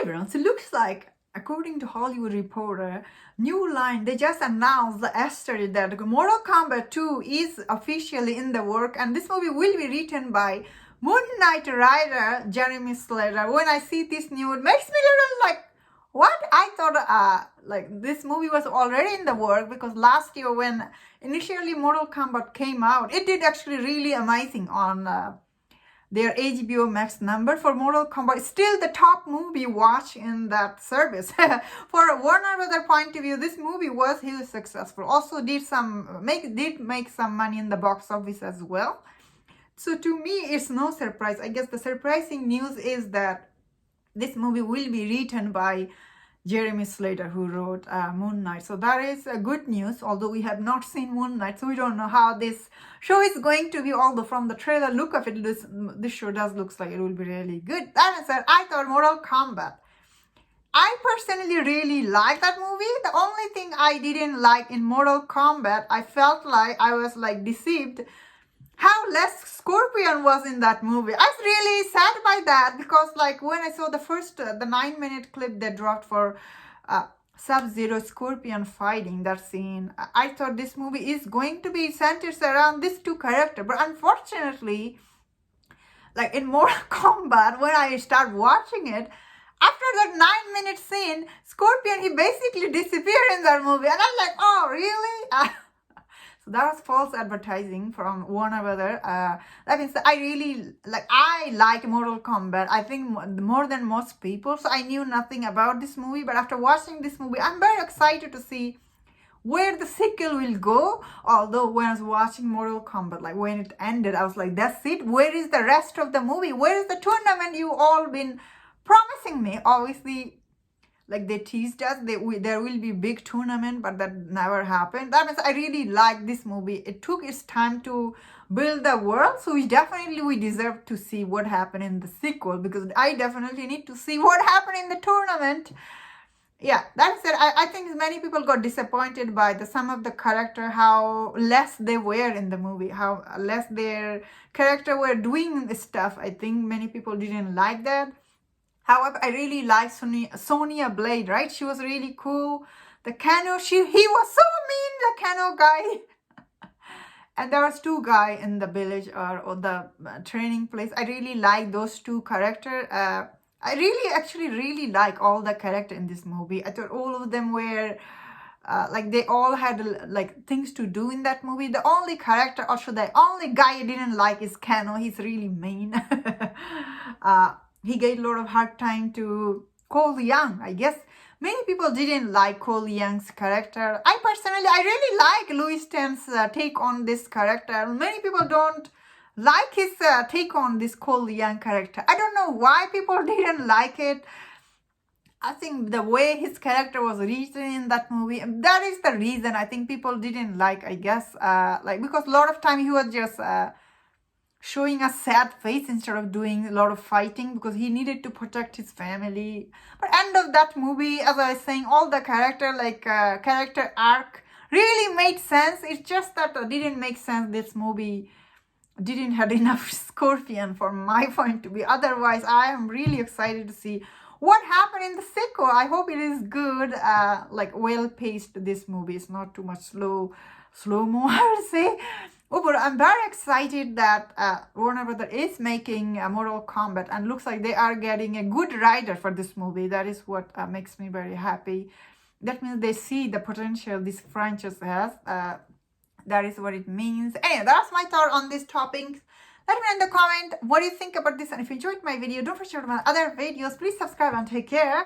everyone, so it looks like, according to Hollywood Reporter, New Line, they just announced yesterday that Mortal Kombat 2 is officially in the work, and this movie will be written by Moonknight writer Jeremy Slater. When I see this news, it makes me a little like, what? I thought like this movie was already in the work, because last year when initially Mortal Kombat came out, it did actually really amazing on their HBO Max number for Mortal Kombat. Still the top movie watch in that service. For Warner Brothers point of view, this movie was huge successful. Also did make some money in the box office as well. So to me, it's no surprise. I guess the surprising news is that this movie will be written by Jeremy Slater, who wrote Moonknight. So that is good news, although we have not seen Moonknight, so we don't know how this show is going to be, although from the trailer look of it, this show does looks like it will be really good. That said, I thought Mortal Kombat, I personally really like that movie. The only thing I didn't like in Mortal Kombat, I felt like I was like deceived how less Scorpion was in that movie. I was really sad by that, because like when I saw the first, the 9-minute clip they dropped for Sub-Zero Scorpion fighting, that scene, I thought this movie is going to be centered around these two characters. But unfortunately, like in Mortal Kombat, when I start watching it, after that 9-minute scene, Scorpion, he basically disappeared in that movie. And I'm like, oh, really? So that was false advertising from Warner Brothers. That means I like Mortal Kombat, I think more than most people. So I knew nothing about this movie. But after watching this movie, I'm very excited to see where the sequel will go. Although when I was watching Mortal Kombat, like when it ended, I was like, that's it? Where is the rest of the movie? Where is the tournament you all been promising me? Obviously, like they teased us, there will be big tournament, but that never happened. That means I really like this movie. It took its time to build the world, so we deserve to see what happened in the sequel, because I definitely need to see what happened in the tournament. Yeah, that said, I think many people got disappointed by some of the character, how less they were in the movie, how less their character were doing stuff. I think many people didn't like that. However, I really like Sonya Blade, right? She was really cool. The Kano, he was so mean, the Kano guy. And there was two guys in the village or the training place. I really like those two characters. I really like all the characters in this movie. I thought all of them were like they all had like things to do in that movie. The only character, or the only guy I didn't like is Kano. He's really mean. He gave a lot of hard time to Cole Young. I guess many people didn't like Cole Young's character. I really like Louis Ten's take on this character. Many people don't like his take on this Cole Young character. I don't know why people didn't like it. I think the way his character was written in that movie, that is the reason I think people didn't like, I guess. Like because a lot of time he was just showing a sad face instead of doing a lot of fighting, because he needed to protect his family. But end of that movie, as I was saying, all the character arc really made sense. It's just that it didn't make sense. This movie didn't have enough Scorpion from my point of view. Otherwise, I am really excited to see what happened in the sequel. I hope it is good, like well paced. This movie is not too much slow-mo, I would say. Oh, but I'm very excited that Warner Brothers is making Mortal Kombat, and looks like they are getting a good writer for this movie. That is what makes me very happy. That means they see the potential this franchise has. That is what it means. Anyway, that's my thought on this topic. Let me know in the comment what do you think about this, and if you enjoyed my video, don't forget to watch my other videos. Please subscribe and take care.